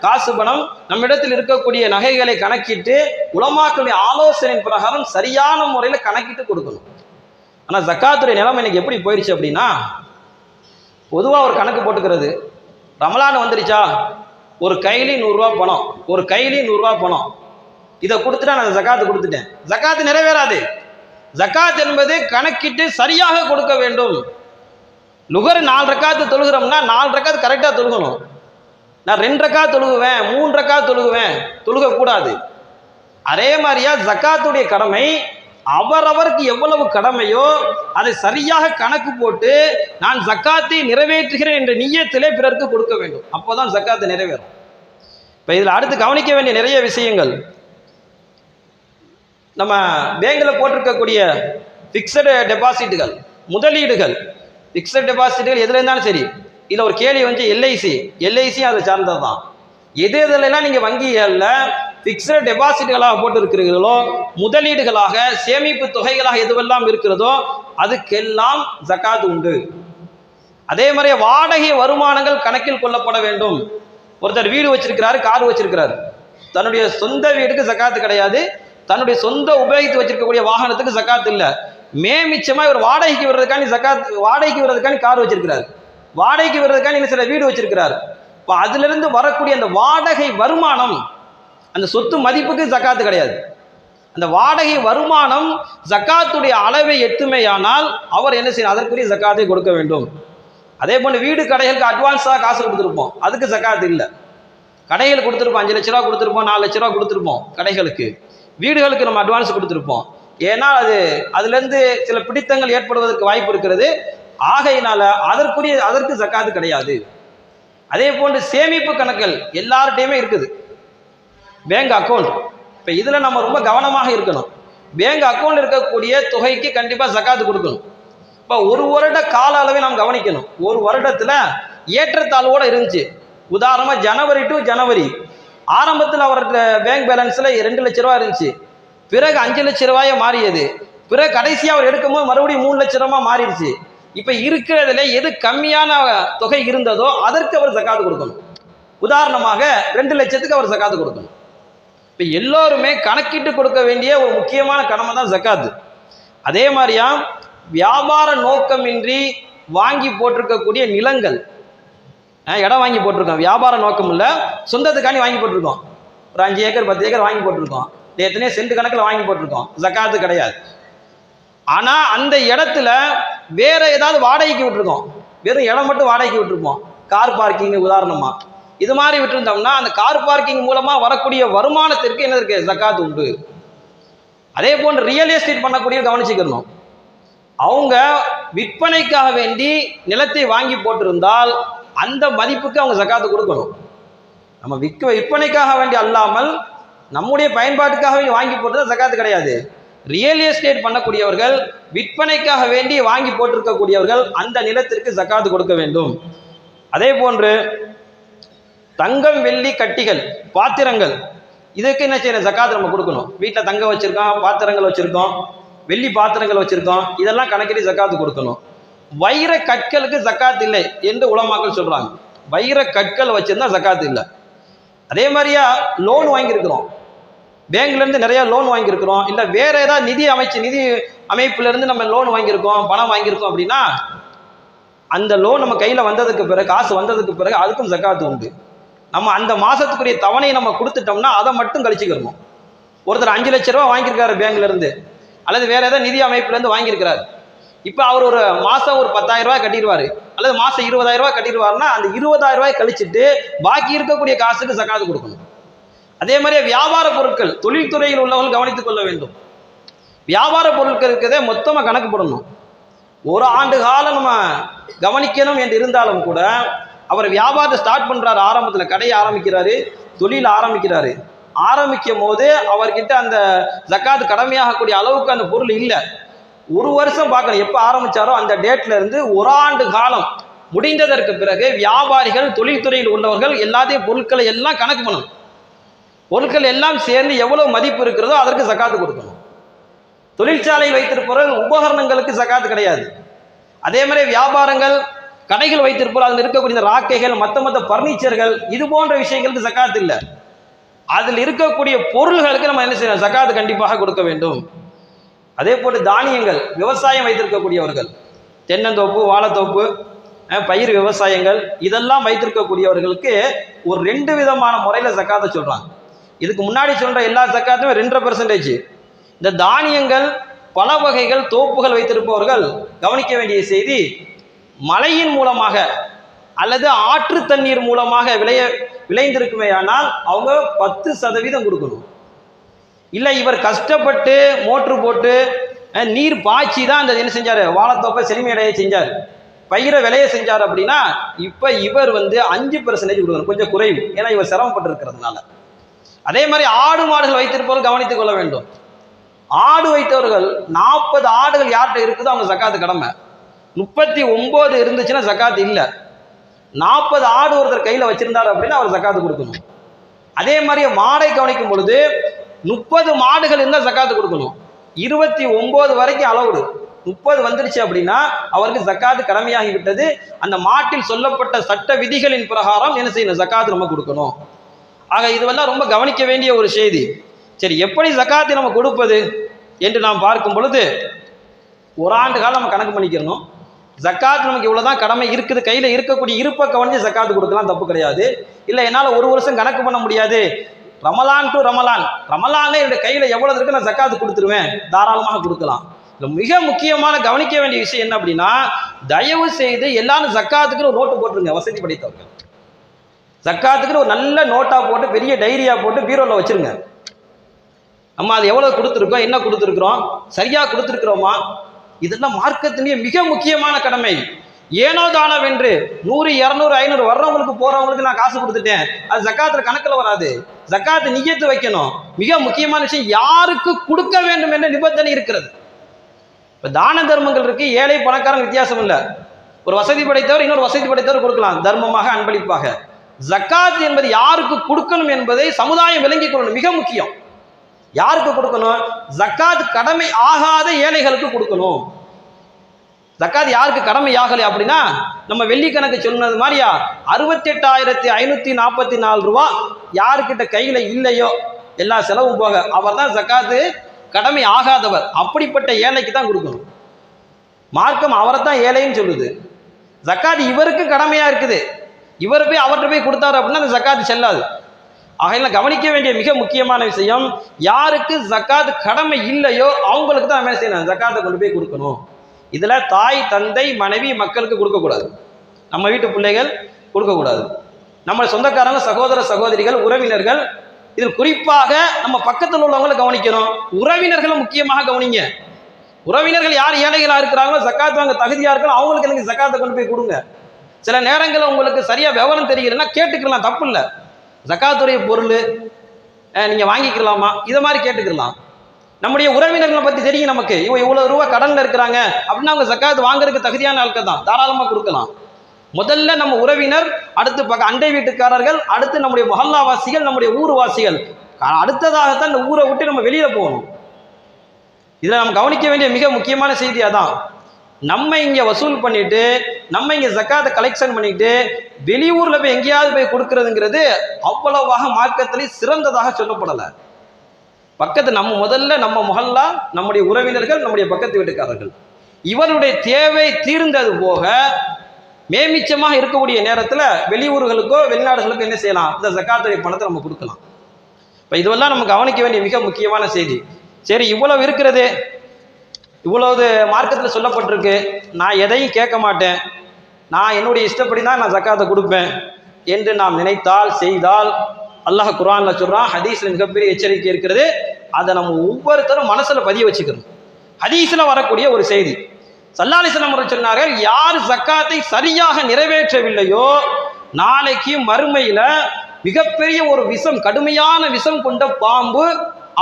காசு பணம், நம்ம இடத்தில் இருக்கக்கூடிய நகைகளை கணக்கிட்டு உலமாக்களுடைய ஆலோசனையின் பிரகாரம் சரியான முறையில் கணக்கிட்டு கொடுக்கணும். ஆனா ஜக்காத்துடைய நிலைமை இன்னைக்கு எப்படி போயிடுச்சு அப்படின்னா, பொதுவாக ஒரு கணக்கு போட்டுக்கிறது, ரமலான் வந்துருச்சா ஒரு கைலி 100 ரூபா பணம், ஒரு கைலி 100 ரூபா பணம், இதை கொடுத்துட்டா நான் ஜக்காத்து கொடுத்துட்டேன். ஜக்காத்து நிறைவேறாது. ஜக்காத் என்பது கணக்கிட்டு சரியாக கொடுக்க வேண்டும். லுகர் 4 ரக்காத்து தொழுகிறோம்னா 4 ரக்காத்து கரெக்டா தொழுகணும். நான் 2 ரக்காத் தொழுகுவேன், 3 ரக்காத் தொழுகுவேன், தொழுக கூடாது. அதே மாதிரியா ஜக்காத்துடைய கடமை அவரவருக்கு எவ்வளவு கடமையோ அதை சரியாக கணக்கு போட்டு நான் ஜக்காத்தை நிறைவேற்றுகிறேன் என்ற நிய்யத்திலே பிறருக்கு கொடுக்க வேண்டும். அப்போதான் ஜக்காத்து நிறைவேறும். இப்ப இதுல அடுத்து கவனிக்க வேண்டிய நிறைய விஷயங்கள், நம்ம பேங்கில் போட்டிருக்கக்கூடிய பிக்சடு டெபாசிட்டுகள், முதலீடுகள், பிக்சட் டெபாசிட்டுகள் எதுல இருந்தாலும் சரி, இதுல ஒரு கேள்வி எல்ஐசி அதை சார்ந்தது தான். எது எதுலாம் நீங்க வங்கிகள்ல பிக்சட் டெபாசிட்டுகளாக போட்டு இருக்கிறீர்களோ, முதலீடுகளாக சேமிப்பு தொகைகளாக எதுவெல்லாம் இருக்கிறதோ அதுக்கெல்லாம் ஜக்காத் உண்டு. அதே மாதிரி வாடகை வருமானங்கள் கணக்கில் கொள்ளப்பட வேண்டும். ஒருத்தர் வீடு வச்சிருக்கிறாரு, கார் வச்சிருக்கிறாரு, தன்னுடைய சொந்த வீடுக்கு ஜக்காத்து கிடையாது, தன்னுடைய சொந்த உபயோகித்து வச்சிருக்கக்கூடிய வாகனத்துக்கு ஜக்காத் இல்லை. மிச்சமா இவர் வாடகைக்கு வர்றதுக்காண்டி ஜக்காத், வாடகைக்கு வர்றதுக்காண்டி கார் வச்சிருக்கிறார், வாடகைக்கு வர்றதுக்காண்டி சில வீடு வச்சிருக்கிறார். இப்போ அதுல இருந்து வரக்கூடிய அந்த வாடகை வருமானம், அந்த சொத்து மதிப்புக்கு ஜக்காத்து கிடையாது. அந்த வாடகை வருமானம் ஜக்காத்துடைய அளவை எட்டுமையானால் அவர் என்ன செய்யணும், அதற்குரிய ஜக்காத்தை கொடுக்க வேண்டும். அதே போல வீடு கடைகளுக்கு அட்வான்ஸாக காசு கொடுத்துருப்போம், அதுக்கு ஜக்காத்து இல்லை. கடைகள் கொடுத்துருப்போம், 5 லட்ச ரூபா கொடுத்துருப்போம், 4 லட்ச ரூபா கொடுத்துருப்போம் கடைகளுக்கு. வீடுகளுக்கு நம்ம அட்வான்ஸ் கொடுத்துருப்போம், ஏன்னா அதுலேருந்து சில பிடித்தங்கள் ஏற்படுவதற்கு வாய்ப்பு இருக்கிறது. ஆகையினால அதற்கு ஜக்காத்து கிடையாது. அதே போன்று சேமிப்பு கணக்குகள் எல்லார்ட்டையுமே இருக்குது, பேங்க் அக்கௌண்ட். இப்போ இதில் நம்ம ரொம்ப கவனமாக இருக்கணும். பேங்க் அக்கௌண்ட் இருக்கக்கூடிய தொகைக்கு கண்டிப்பாக ஜக்காத்து கொடுக்கணும். இப்போ ஒரு வருட கால அளவை நாம் கவனிக்கணும். ஒரு வருடத்தில் ஏற்றத்தாழ்வோடு இருந்துச்சு. உதாரணமாக ஜனவரி டு ஜனவரி ஆரம்பத்தில் அவரோட பேங்க் பேலன்ஸில் 2 லட்ச ரூபா இருந்துச்சு, பிறகு 5 லட்ச ரூபாயை மாறியது, பிறகு கடைசியாக அவர் எடுக்கும்போது மறுபடியும் 3 லட்ச ரூபா மாறிடுச்சு. இப்போ இருக்கிறதுல எது கம்மியான தொகை இருந்ததோ அதற்கு அவர் ஜக்காத்து கொடுக்கணும். உதாரணமாக 2 லட்சத்துக்கு அவர் ஜக்காத்து கொடுக்கணும். இப்போ எல்லோருமே கணக்கிட்டு கொடுக்க வேண்டிய ஒரு முக்கியமான கடமை தான் ஜக்காத்து. அதே மாதிரியா வியாபார நோக்கமின்றி வாங்கி போட்டிருக்கக்கூடிய நிலங்கள், இடம் வாங்கி போட்டிருக்கோம், வியாபார நோக்கம் இல்லை, சொந்தத்துக்காண்டி வாங்கி போட்டிருக்கோம், ஒரு 5 ஏக்கர் 10 ஏக்கர் வாங்கி போட்டிருக்கோம், எத்தனையோ சென்ட் கணக்கில் வாங்கி போட்டிருக்கோம், ஜக்காத்து கிடையாது. ஆனா அந்த இடத்துல வேற ஏதாவது வாடகைக்கு விட்டுருக்கோம், வெறும் இடம் மட்டும் வாடகைக்கு விட்டுருப்போம், கார் பார்க்கிங் உதாரணமா, இது மாதிரி விட்டுருந்தோம்னா அந்த கார் பார்க்கிங் மூலமா வரக்கூடிய வருமானத்திற்கு என்ன இருக்கு, ஜக்காத்து உண்டு. அதே போன்று ரியல் எஸ்டேட் பண்ணக்கூடிய கவனிச்சுக்கணும், அவங்க விற்பனைக்காக வேண்டி நிலத்தை வாங்கி போட்டிருந்தால் அந்த மதிப்புக்கு அவங்க ஜக்காத்து கொடுக்கணும். நம்ம விற்பனைக்காக வேண்டி அல்லாமல் நம்முடைய பயன்பாட்டுக்காக வேண்டி வாங்கி போட்டது ஜக்காத்து கிடையாது. ரியல் எஸ்டேட் பண்ணக்கூடியவர்கள் விற்பனைக்காக வேண்டி வாங்கி போட்டிருக்கக்கூடியவர்கள் அந்த நிலத்திற்கு ஜக்காத்து கொடுக்க வேண்டும். அதே போன்று தங்கம் வெள்ளி கட்டிகள் பாத்திரங்கள், இதுக்கு என்ன செய்யணும், ஜக்காத்து நம்ம கொடுக்கணும். வீட்டில் தங்கம் வச்சிருக்கோம், பாத்திரங்கள் வச்சிருக்கோம், வெள்ளி பாத்திரங்கள் வச்சிருக்கோம், இதெல்லாம் கணக்கிட்டு ஜக்காத்து கொடுக்கணும். வைர கற்களுக்கு ஜக்காத்து இல்லை என்று உலமாக்கள் சொல்றாங்க. வைர கற்கள் வச்சிருந்தா ஜக்காத்து இல்லை. அதே மாதிரியா லோன் வாங்கியிருக்கிறோம், பேங்க்லேருந்து நிறைய லோன் வாங்கியிருக்கிறோம், இல்லை வேற ஏதாவது நிதி அமைப்புலேருந்து நம்ம லோன் வாங்கியிருக்கோம், பணம் வாங்கியிருக்கோம் அப்படின்னா அந்த லோன் நம்ம கையில் வந்ததுக்கு பிறகு, காசு வந்ததுக்கு பிறகு அதுக்கும் ஜக்காத்து உண்டு. நம்ம அந்த மாதத்துக்குரிய தவணையை நம்ம கொடுத்துட்டோம்னா அதை மட்டும் கழிச்சுக்கிறணும். ஒருத்தர் 5 லட்ச ரூபா வாங்கியிருக்காரு பேங்க்லேருந்து அல்லது வேற ஏதாவது நிதி அமைப்புலேருந்து வாங்கியிருக்கிறார். இப்போ அவர் ஒரு மாதம் ஒரு 10,000 ரூபாய் கட்டிடுவார் அல்லது மாதம் 20,000 ரூபாய் கட்டிடுவார்னா அந்த 20,000 ரூபாய் கழிச்சுட்டு பாக்கி இருக்கக்கூடிய காசுக்கு ஜக்காத்து கொடுக்கணும். அதே மாதிரியே வியாபார பொருட்கள், தொழில்துறையில் உள்ளவர்கள் கவனித்துக் கொள்ள வேண்டும். வியாபார பொருட்கள் இருக்கிறதே மொத்தமாக கணக்கு போடணும். ஒரு ஆண்டு காலம் நம்ம கவனிக்கணும் என்று இருந்தாலும் கூட அவர் வியாபாரத்தை ஸ்டார்ட் பண்ணுறாரு, ஆரம்பத்தில் கடையை ஆரம்பிக்கிறாரு, தொழில் ஆரம்பிக்கிறாரு. ஆரம்பிக்கும் போது அவர்கிட்ட அந்த ஜக்காத்து கடமையாகக்கூடிய அளவுக்கு அந்த பொருள் இல்லை. ஒரு வருஷம் பார்க்கணும், எப்போ ஆரம்பிச்சாரோ அந்த டேட்ல இருந்து ஒரு ஆண்டு காலம் முடிந்ததற்கு பிறகு வியாபாரிகள், தொழில்துறையில் உள்ளவர்கள் எல்லாத்தையும் பொருட்களை எல்லாம் கணக்கு பண்ணணும். பொருட்கள் எல்லாம் சேர்ந்து எவ்வளவு மதிப்பு இருக்கிறதோ அதற்கு ஜக்காத்து கொடுக்கணும். தொழிற்சாலையில் வைத்திருப்பவர்கள் உபகரணங்களுக்கு ஜக்காத்து கிடையாது. அதே மாதிரி வியாபாரங்கள், கடைகள் வைத்திருப்போம், அதில் இருக்கக்கூடிய ராக்கைகள், மற்ற பர்னிச்சர்கள், இது போன்ற விஷயங்களுக்கு ஜக்காத்து இல்லை. அதில் இருக்கக்கூடிய பொருள்களுக்கு நம்ம என்ன செய்யணும், ஜக்காத்து கண்டிப்பாக கொடுக்க வேண்டும். அதே போல தானியங்கள், விவசாயம் வைத்திருக்கக்கூடியவர்கள், தென்னந்தோப்பு, வாழைத்தோப்பு, பயிர் விவசாயங்கள் இதெல்லாம் வைத்திருக்கக்கூடியவர்களுக்கு ஒரு 2 விதமான முறையில் ஜக்காத்தை சொல்றாங்க. இதுக்கு முன்னாடி சொல்ற எல்லா ஜக்காத்துமே 2.5%. இந்த தானியங்கள், பல வகைகள், தோப்புகள் வைத்திருப்பவர்கள் கவனிக்க வேண்டிய செய்தி, மழையின் மூலமாக அல்லது ஆற்று தண்ணீர் மூலமாக விளைந்திருக்குமே ஆனால் அவங்க 10% கொடுக்கணும். இல்லை இவர் கஷ்டப்பட்டு மோட்ரு போட்டு நீர் பாய்ச்சி தான் அந்த என்ன செஞ்சார், வாழைத்தோப்பை செழுமையடைய செஞ்சார், பயிரை விளைய செஞ்சார் அப்படின்னா இப்போ இவர் 5% கொடுக்கணும், கொஞ்சம் குறைவு, ஏன்னா இவர் சிரமப்பட்டு இருக்கிறதுனால. அதே மாதிரி ஆடு மாடுகள் வைத்திருப்பவர்கள் கவனித்துக் கொள்ள வேண்டும். ஆடு வைத்தவர்கள் 40 ஆடுகள் யார்கிட்ட இருக்குதோ அவங்க ஜக்காத்து கடமை. 39 இருந்துச்சுன்னா ஜக்காத்து இல்லை. 40 ஆடு ஒருத்தர் கையில் வச்சிருந்தார் அப்படின்னா அவர் ஜக்காத்து கொடுக்கணும். அதே மாதிரி மாடை கவனிக்கும் பொழுது 30 மாடுகள் இருந்தால் ஜக்காத்து கொடுக்கணும். 29 வரைக்கும் அளவுடு, 30 வந்துடுச்சு அப்படின்னா அவருக்கு ஜக்காத்து கடமையாகி விட்டது. அந்த மாட்டில் சொல்லப்பட்ட சட்ட விதிகளின் பிரகாரம் என்ன செய்யணும், ஜக்காத்து நம்ம கொடுக்கணும். ஆக இதுவெல்லாம் ரொம்ப கவனிக்க வேண்டிய ஒரு செய்தி. சரி, எப்படி ஜக்காத்தை நம்ம கொடுப்பது என்று நாம் பார்க்கும் பொழுது ஒரு ஆண்டு காலம் நம்ம கணக்கு பண்ணிக்கிறணும். ஜக்காத் நமக்கு இவ்வளோதான் கடமை இருக்குது, கையில் இருக்கக்கூடிய இருப்பை கவனித்து ஜக்காத்து கொடுக்கலாம், தப்பு கிடையாது. இல்லை என்னால் ஒரு வருஷம் கணக்கு பண்ண முடியாது, ரமலான் டு ரமலான்ல என்னுடைய கையில் எவ்வளவு இருக்கு நான் ஜக்காத்து கொடுத்துருவேன், தாராளமாக கொடுக்கலாம். மிக முக்கியமான கவனிக்க வேண்டிய விஷயம் என்ன அப்படின்னா, தயவு செய்து எல்லாரும் ஜக்காத்துக்கு ஒரு நோட்டு போட்டுருங்க. வசதி படைத்தவர்கள் ஜக்காத்துக்கு ஒரு நல்ல நோட்டா போட்டு பெரிய டைரியா போட்டு பீரோவில் வச்சிருங்க. நம்ம அது எவ்வளவு கொடுத்துருக்கோம், என்ன கொடுத்துருக்குறோம், சரியா கொடுத்துருக்குறோமா, இதெல்லாம் மார்க்கத்திலேயே மிக முக்கியமான கடமை. ஏனோ தானவென்று 100, 200, 500 வர்றவங்களுக்கு போறவங்களுக்கு நான் காசு கொடுத்துட்டேன், அது ஜக்காத்துல கணக்கில் வராது. ஜக்காத்து நியத்து வைக்கணும். மிக முக்கியமான விஷயம், யாருக்கு கொடுக்க வேண்டும் என்ற நிபந்தனை இருக்கிறது. இப்ப தான தர்மங்கள் இருக்கு, ஏழை பணக்காரன் வித்தியாசம் இல்லை. ஒரு வசதி படைத்தவர் இன்னொரு வசதி படைத்தவர் கொடுக்கலாம், தர்மமாக, அன்பளிப்பாக. ஜக்காத் என்பது யாருக்கு கொடுக்கணும் என்பதை சமுதாயம் விளங்கிக் கொள்ளணும், மிக முக்கியம். யாருக்கு கொடுக்கணும், ஜக்காத் கடமை ஆகாத ஏழைகளுக்கு கொடுக்கணும். ஜக்காத் யாருக்கு கடமை ஆகலை அப்படின்னா, நம்ம வெள்ளிக்கணக்கு சொன்னது மாதிரியா 68,544 ரூபா யாருக்கிட்ட கையில இல்லையோ, எல்லா செலவும் போக, அவர் தான் ஜக்காத்து கடமை ஆகாதவர். அப்படிப்பட்ட ஏழைக்கு தான் கொடுக்கணும். மார்க்கம் அவரை தான் ஏழைன்னு சொல்லுது. ஜக்காத் இவருக்கு கடமையா இருக்குது, இவர் போய் அவர்கிட்ட போய் கொடுத்தாரு அப்படின்னா அந்த ஜக்காத்து செல்லாது. ஆகையில கவனிக்க வேண்டிய மிக முக்கியமான விஷயம், யாருக்கு ஜக்காத் கடமை இல்லையோ அவங்களுக்கு தான் என்ன செய்யணும், ஜக்காத்தை கொண்டு போய் கொடுக்கணும். இதுல தாய், தந்தை, மனைவி, மக்களுக்கு கொடுக்கக்கூடாது, நம்ம வீட்டு பிள்ளைகள் கொடுக்கக்கூடாது, நம்ம சொந்தக்காரங்க, சகோதர சகோதரிகள், உறவினர்கள், இதில் குறிப்பாக நம்ம பக்கத்தில் உள்ளவங்களை கவனிக்கணும். உறவினர்களை முக்கியமாக கவனிங்க. உறவினர்கள் யார் ஏழைகளா இருக்கிறாங்களோ, ஜக்காத்து வாங்க தகுதியா இருக்கலாம், அவங்களுக்கு எனக்கு ஜக்காத்தை கொண்டு போய் கொடுங்க. சில நேரங்களில் உங்களுக்கு சரியா விவரம் தெரியலன்னா கேட்டுக்கலாம், தப்பு இல்லை. ஜக்காத்துடைய பொருள் நீங்க வாங்கிக்கலாமா, இதை மாதிரி கேட்டுக்கலாம். நம்முடைய உறவினர்களை பத்தி தெரியும் நமக்கு, இவ்வளவு ரூபா கடன்ல இருக்கிறாங்க அப்படின்னா அவங்க ஜக்காத்து வாங்குறதுக்கு தகுதியான ஆட்கள் தான், தாராளமா கொடுக்கலாம். முதல்ல நம்ம உறவினர், அடுத்து அண்டை வீட்டுக்காரர்கள், அடுத்து நம்முடைய மொஹல்லாவாசிகள், நம்முடைய ஊர்வாசிகள், அடுத்ததாகத்தான் இந்த ஊரை விட்டு நம்ம வெளியில போகணும். இதுல நம்ம கவனிக்க வேண்டிய மிக முக்கியமான செய்தி அதான். நம்ம இங்க வசூல் பண்ணிட்டு நம்ம இங்க ஜக்காத்தை கலெக்ஷன் பண்ணிட்டு வெளியூர்ல போய் எங்கேயாவது போய் கொடுக்கறதுங்கிறது அவ்வளவாக மார்க்கத்திலே சிறந்ததாக சொல்லப்படலை. பக்கத்து முதல்ல நம்ம முஹல்லா, நம்முடைய உறவினர்கள், நம்முடைய பக்கத்து வீட்டுக்காரர்கள், இவருடைய தேவை தீர்ந்தது போக மேமிச்சமாக இருக்கக்கூடிய நேரத்தில் வெளியூர்களுக்கோ வெளிநாடுகளுக்கோ என்ன செய்யலாம், இந்த ஜக்காத்துடைய பணத்தை நம்ம கொடுக்கலாம். இப்போ இதுவெல்லாம் நம்ம கவனிக்க வேண்டிய மிக முக்கியமான செய்தி. சரி, இவ்வளவு இருக்கிறது, இவ்வளவு மார்க்கத்தில் சொல்லப்பட்டிருக்கு, நான் எதையும் கேட்க மாட்டேன், நான் என்னுடைய இஷ்டப்படி தான் நான் ஜக்காத்தை கொடுப்பேன் என்று நாம் நினைத்தால் செய்தால், அல்லாஹ் குர்ஆன்ல சொல்றான், ஹதீஸ்ல மிகப்பெரிய எச்சரிக்கை இருக்கிறது. அதை நம்ம ஒவ்வொருத்தரும் மனசுல பதிய வச்சுக்கணும். ஹதீஸ்ல வரக்கூடிய ஒரு செய்தி, ஸல்லல்லாஹு அலைஹி வஸல்லம் சொன்னார்கள், யார் ஜக்காத்தை சரியாக நிறைவேற்றவில்லையோ நாளைக்கு மறுமையில மிகப்பெரிய ஒரு விஷம், கடுமையான விஷம் கொண்ட பாம்பு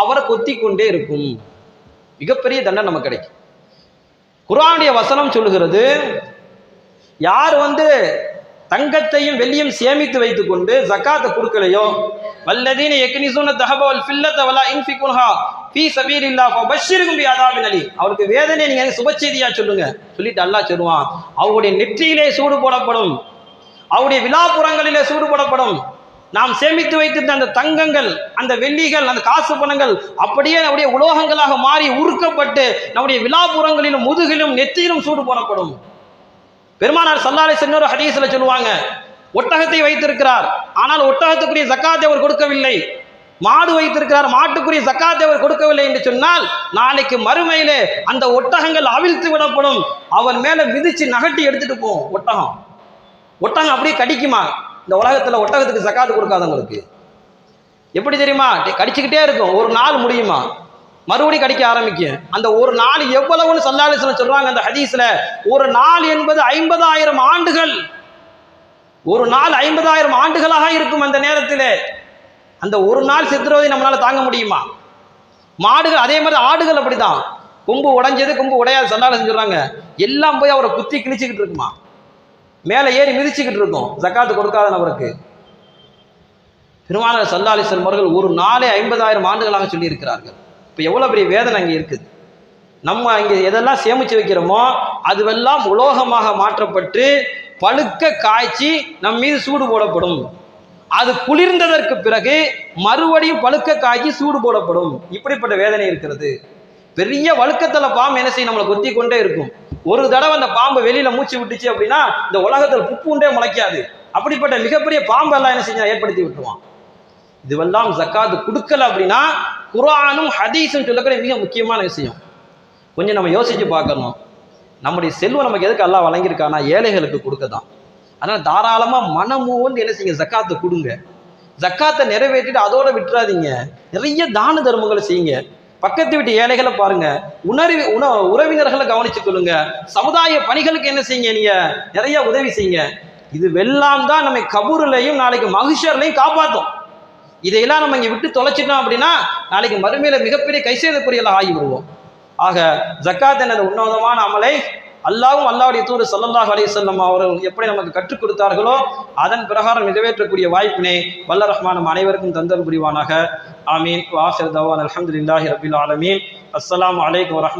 அவரை கொத்தி கொண்டே இருக்கும். மிகப்பெரிய தண்டனை நமக்கு கிடைக்கும். குர்ஆனுடைய வசனம் சொல்லுகிறது, யார் தங்கத்தையும் வெள்ளியும் சேமித்து வைத்துக் கொண்டு ஜக்காத்தை கொடுக்கலையோ, வல்லதீன யக்னிஸூன தஹப வல் ஃபில்லத வலா யுன்ஃபிகுன்ஹா ஃபீ ஸபீலில்லாஹ் ஃபபஷ்ஷிர்ஹும் பிஅதாபின் அலீம். அவருக்கு வேதனை நீங்க சுப செய்தியா சொல்லுங்க. சொல்லிட்டு அல்லாஹ் சொல்லுவான், அவருடைய நெற்றியிலே சூடு போடப்படும், அவருடைய விழாப்புறங்களிலே சூடு போடப்படும். நாம் சேமித்து வைத்திருந்த அந்த தங்கங்கள், அந்த வெள்ளிகள், அந்த காசு பணங்கள் அப்படியே நம்முடைய உலோகங்களாக மாறி உருக்கப்பட்டு நம்முடைய விழாப்புறங்களிலும் முதுகிலும் நெற்றியிலும் சூடு போடப்படும். பெருமானார் ஸல்லல்லாஹு அலைஹி வஸல்லம் ஒரு ஹதீஸ்ல சொல்லுவாங்க, ஒட்டகத்தை வைத்திருக்கிறார், ஆனால் ஒட்டகத்துக்குரிய ஜக்காத்தை அவர் கொடுக்கவில்லை. மாடு வைத்திருக்கிறார், மாட்டுக்குரிய ஜக்காத்தை அவர் கொடுக்கவில்லை என்று சொன்னால், நாளைக்கு மறுமையிலே அந்த ஒட்டகங்கள் அவிழ்த்து விடப்படும். அவர் மேல மிதிச்சு நகட்டி எடுத்துட்டு போகும். ஒட்டகம் அப்படியே கடிக்குமா? இந்த உலகத்துல ஒட்டகத்துக்கு ஜக்காத்து கொடுக்காதவங்களுக்கு எப்படி தெரியுமா? கடிச்சுக்கிட்டே இருக்கும். ஒரு நாள் முடியுமா, மறுபடியும் கடிக்க ஆரம்பிக்கும். அந்த ஒரு நாள் எவ்வளவுன்னு ஸல்லல்லாஹு அலைஹி வஸல்லம் சொல்றாங்க அந்த ஹதீஸ்ல, ஒரு நாள் என்பது 50,000 ஆண்டுகள். ஒரு நாள் 50,000 ஆண்டுகளாக இருக்கும். அந்த நேரத்தில் அந்த ஒரு நாள் சித்திரவதை நம்மளால தாங்க முடியுமா? மாடுகள் அதே மாதிரி, ஆடுகள் அப்படிதான். கொம்பு உடைஞ்சது, கொம்பு உடையாது, ஸல்லல்லாஹு அலைஹி வஸல்லம் சொல்றாங்க, எல்லாம் போய் அவரை குத்தி கிழிச்சுக்கிட்டு இருக்குமா, மேலே ஏறி மிதிச்சுக்கிட்டு இருக்கும் ஜக்காத்து கொடுக்காத நபருக்கு. பெருமானார் ஸல்லல்லாஹு அலைஹி வஸல்லம் அவர்கள் ஒரு நாளே 50,000 ஆண்டுகளாக சொல்லி இருக்கிறார்கள். இப்போ எவ்வளோ பெரிய வேதனை அங்கே இருக்குது. நம்ம இங்கே எதெல்லாம் சேமித்து வைக்கிறோமோ அதுவெல்லாம் உலோகமாக மாற்றப்பட்டு பழுக்க காய்ச்சி நம் மீது சூடு போடப்படும். அது குளிர்ந்ததற்கு பிறகு மறுபடியும் பழுக்க காய்ச்சி சூடு போடப்படும். இப்படிப்பட்ட வேதனை இருக்கிறது. பெரிய வழுக்கத்தில் பாம்பு என்ன செய்யும், நம்மளை கொத்தி கொண்டே இருக்கும். ஒரு தடவை அந்த பாம்பு வெளியில மூச்சு விட்டுச்சு அப்படின்னா இந்த உலகத்தில் புப்புண்டே முளைக்காது. அப்படிப்பட்ட மிகப்பெரிய பாம்பு எல்லாம் என்ன செஞ்சா ஏற்படுத்தி விட்டுருவான். இதுவெல்லாம் ஜக்காத்து கொடுக்கல அப்படின்னா குர்ஆனும் ஹதீஸும் சொல்லக்கூடிய மிக முக்கியமான விஷயம். கொஞ்சம் நம்ம யோசிச்சு பார்க்கணும். நம்முடைய செல்வம் நமக்கு எதுக்கு அல்லாஹ் வழங்கியிருக்கானா, ஏழைகளுக்கு கொடுக்க தான். அதனால் தாராளமாக மனமு என்ன செய்யுங்க, ஜக்காத்தை கொடுங்க. ஜக்காத்தை நிறைவேற்றிட்டு அதோட விட்டுறாதீங்க. நிறைய தான தர்மங்களை செய்யுங்க. பக்கத்து வீட்டு ஏழைகளை பாருங்க, உறவினர்களை கவனிச்சு கொள்ளுங்க. சமுதாய பணிகளுக்கு என்ன செய்யுங்க, நீங்க நிறைய உதவி செய்யுங்க. இது வெல்லாம் தான் நம்ம கபூர்லையும் நாளைக்கு மஹ்ஷர்லையும் காப்பாற்றும். இதையெல்லாம் நம்ம இங்கே விட்டு தொலைச்சிட்டோம் அப்படின்னா நாளைக்கு மறுமையில மிகப்பெரிய கைசேதக்குரியலாக ஆகி விடுவோம். ஆக ஜக்காத் எனது உன்னதமான அமலை அல்லாஹ்வும் அல்லாஹ்வுடைய தூதர் ஸல்லல்லாஹு அலைஹி வஸல்லம் அவர்கள் எப்படி நமக்கு கற்றுக் கொடுத்தார்களோ அதன் பிரகாரம் நிறைவேற்றக்கூடிய வாய்ப்பினை வல்ல ரஹ்மான் அனைவருக்கும் தந்தல் புரிவானாக. ஆமீன். வ ஆகிரு தஅவானா அல்ஹம்துலில்லாஹி ரப்பில் ஆலமீன். அஸ்ஸலாமு அலைக்கும் வரஹ்மத்துல்லாஹி